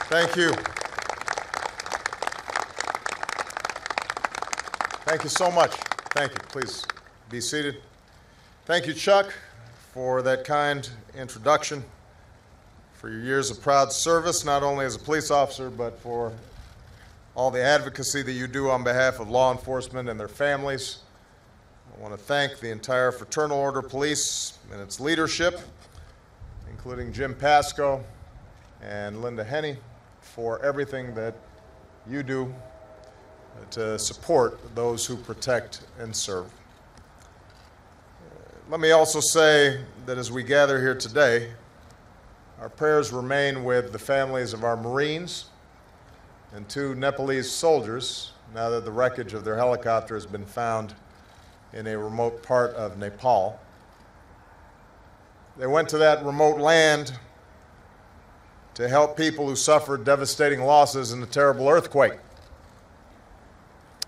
Thank you. Thank you so much. Thank you. Please be seated. Thank you, Chuck, for that kind introduction, for your years of proud service, not only as a police officer, but for all the advocacy that you do on behalf of law enforcement and their families. I want to thank the entire Fraternal Order Police and its leadership, including Jim Pasco and Linda Henney, for everything that you do to support those who protect and serve. Let me also say that as we gather here today, our prayers remain with the families of our Marines and 2 Nepalese soldiers, now that the wreckage of their helicopter has been found in a remote part of Nepal. They went to that remote land to help people who suffered devastating losses in the terrible earthquake.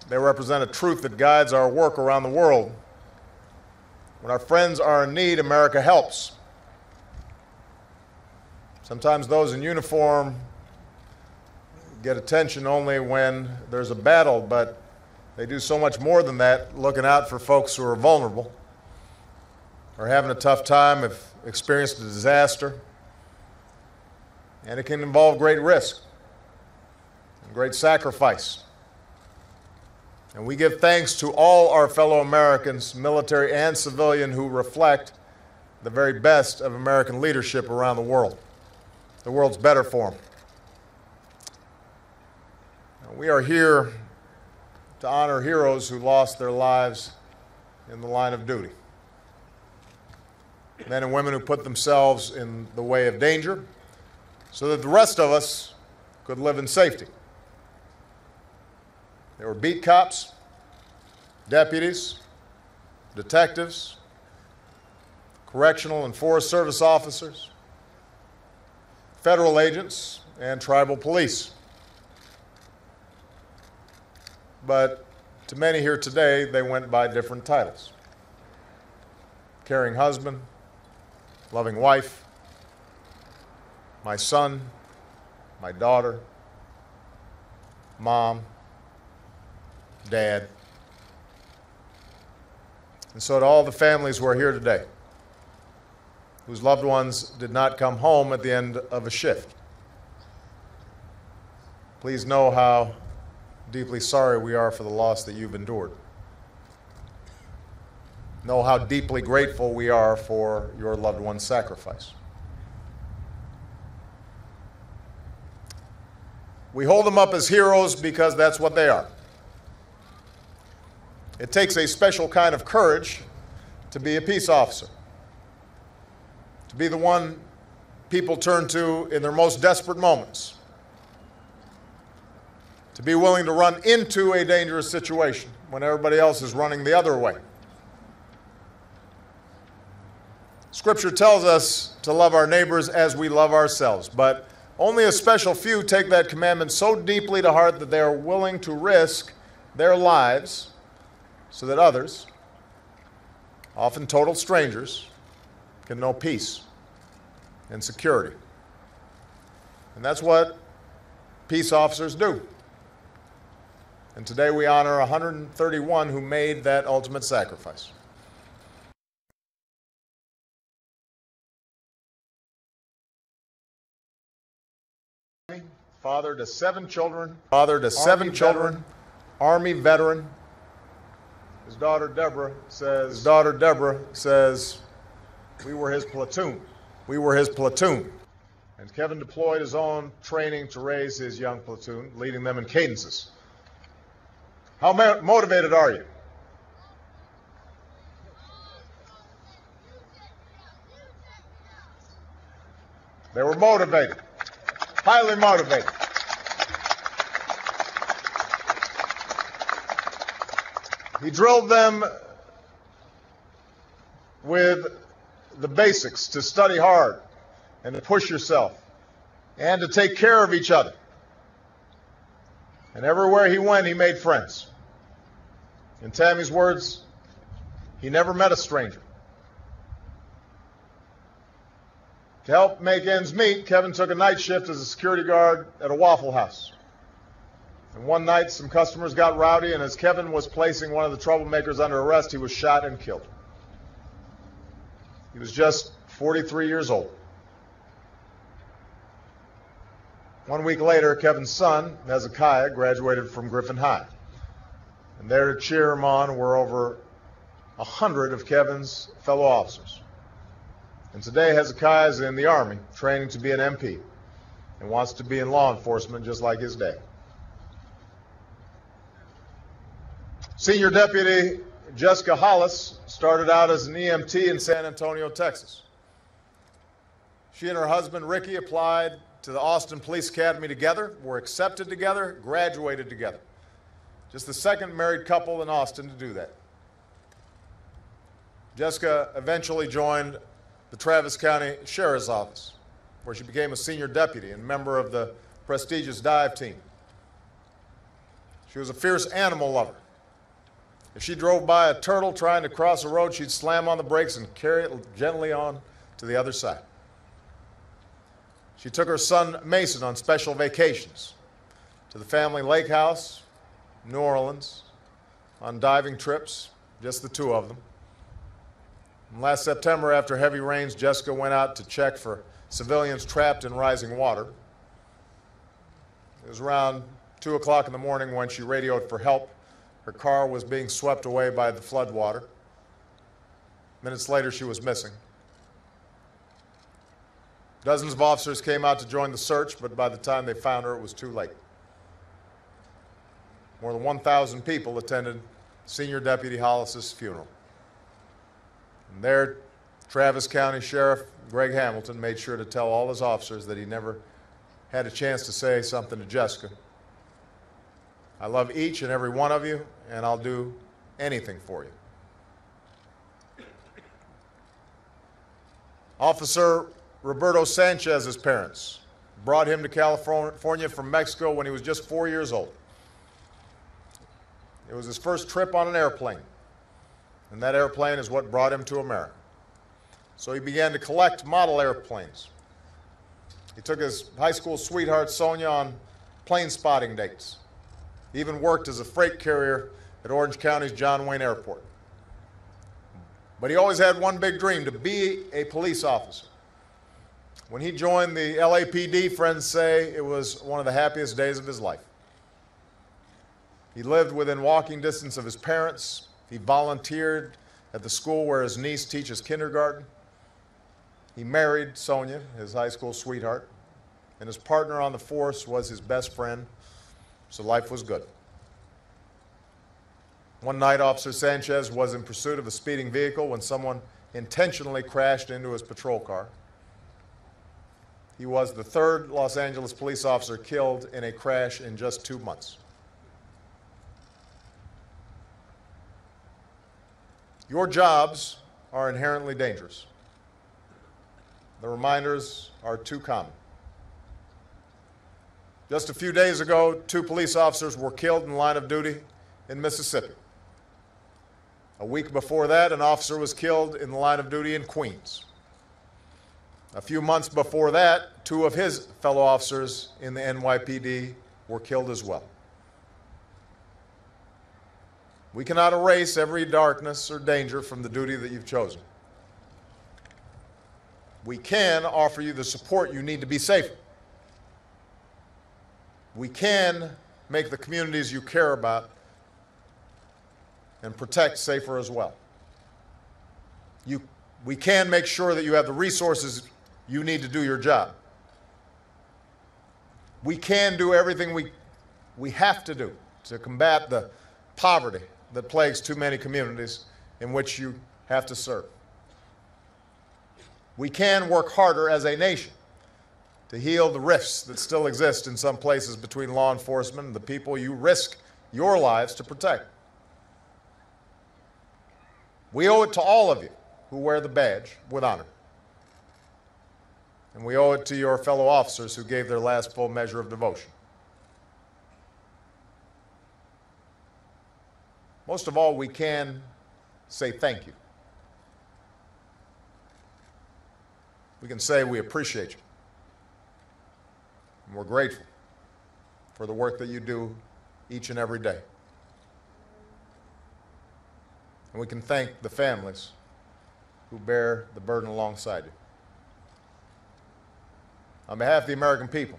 They represent a truth that guides our work around the world. When our friends are in need, America helps. Sometimes those in uniform get attention only when there's a battle, but they do so much more than that, looking out for folks who are vulnerable or having a tough time, have experienced a disaster. And it can involve great risk and great sacrifice. And we give thanks to all our fellow Americans, military and civilian, who reflect the very best of American leadership around the world. The world's better for them. We are here to honor heroes who lost their lives in the line of duty. Men and women who put themselves in the way of danger so that the rest of us could live in safety. They were beat cops, deputies, detectives, correctional and Forest Service officers, federal agents, and tribal police. But to many here today, they went by different titles. Caring husband, loving wife, my son, my daughter, mom, dad. And so to all the families who are here today, whose loved ones did not come home at the end of a shift, please know how deeply sorry we are for the loss that you've endured. Know how deeply grateful we are for your loved one's sacrifice. We hold them up as heroes because that's what they are. It takes a special kind of courage to be a peace officer, to be the one people turn to in their most desperate moments, to be willing to run into a dangerous situation when everybody else is running the other way. Scripture tells us to love our neighbors as we love ourselves, but only a special few take that commandment so deeply to heart that they are willing to risk their lives so that others, often total strangers, can know peace and security. And that's what peace officers do. And today we honor 131 who made that ultimate sacrifice. Father to 7 children, Army veteran. His daughter Deborah says, we were his platoon. And Kevin deployed his own training to raise his young platoon, leading them in cadences. How motivated are you? They were motivated, highly motivated. He drilled them with the basics, to study hard and to push yourself and to take care of each other. And everywhere he went, he made friends. In Tammy's words, he never met a stranger. To help make ends meet, Kevin took a night shift as a security guard at a Waffle House. And one night, some customers got rowdy, and as Kevin was placing one of the troublemakers under arrest, he was shot and killed. He was just 43 years old. 1 week later, Kevin's son, Hezekiah, graduated from Griffin High. And there to cheer him on were over 100 of Kevin's fellow officers. And today, Hezekiah is in the Army, training to be an MP, and wants to be in law enforcement just like his dad. Senior Deputy Jessica Hollis started out as an EMT in San Antonio, Texas. She and her husband, Ricky, applied to the Austin Police Academy together, were accepted together, graduated together. Just the second married couple in Austin to do that. Jessica eventually joined the Travis County Sheriff's Office, where she became a senior deputy and member of the prestigious dive team. She was a fierce animal lover. If she drove by a turtle trying to cross a road, she'd slam on the brakes and carry it gently on to the other side. She took her son Mason on special vacations to the family lake house, New Orleans, on diving trips, just the two of them. And last September, after heavy rains, Jessica went out to check for civilians trapped in rising water. It was around 2 o'clock in the morning when she radioed for help. Her car was being swept away by the floodwater. Minutes later, she was missing. Dozens of officers came out to join the search, but by the time they found her, it was too late. More than 1,000 people attended Senior Deputy Hollis's funeral. And there, Travis County Sheriff Greg Hamilton made sure to tell all his officers that he never had a chance to say something to Jessica. I love each and every one of you, and I'll do anything for you. Officer Roberto Sanchez's parents brought him to California from Mexico when he was just 4 years old. It was his first trip on an airplane, and that airplane is what brought him to America. So he began to collect model airplanes. He took his high school sweetheart, Sonia, on plane spotting dates. He even worked as a freight carrier at Orange County's John Wayne Airport. But he always had one big dream, to be a police officer. When he joined the LAPD, friends say it was one of the happiest days of his life. He lived within walking distance of his parents. He volunteered at the school where his niece teaches kindergarten. He married Sonia, his high school sweetheart, and his partner on the force was his best friend, so life was good. One night, Officer Sanchez was in pursuit of a speeding vehicle when someone intentionally crashed into his patrol car. He was the third Los Angeles police officer killed in a crash in just 2 months. Your jobs are inherently dangerous. The reminders are too common. Just a few days ago, 2 police officers were killed in the line of duty in Mississippi. A week before that, an officer was killed in the line of duty in Queens. A few months before that, 2 of his fellow officers in the NYPD were killed as well. We cannot erase every darkness or danger from the duty that you've chosen. We can offer you the support you need to be safer. We can make the communities you care about and protect safer as well. We can make sure that you have the resources you need to do your job. We can do everything we have to do to combat the poverty that plagues too many communities in which you have to serve. We can work harder as a nation to heal the rifts that still exist in some places between law enforcement and the people you risk your lives to protect. We owe it to all of you who wear the badge with honor. And we owe it to your fellow officers who gave their last full measure of devotion. Most of all, we can say thank you. we can say we appreciate you. And we're grateful for the work that you do each and every day. And we can thank the families who bear the burden alongside you. On behalf of the American people,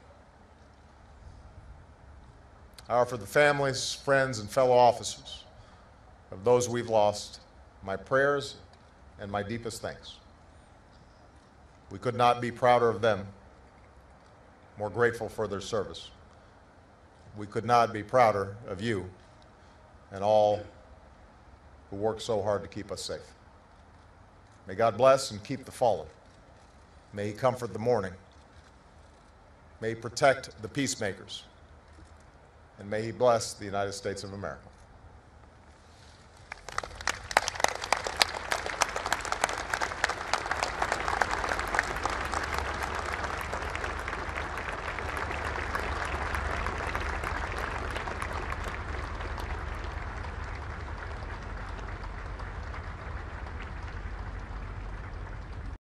I offer the families, friends, and fellow officers of those we've lost my prayers and my deepest thanks. We could not be prouder of them, more grateful for their service. We could not be prouder of you and all who work so hard to keep us safe. May God bless and keep the fallen. May He comfort the mourning. May He protect the peacemakers. And may He bless the United States of America.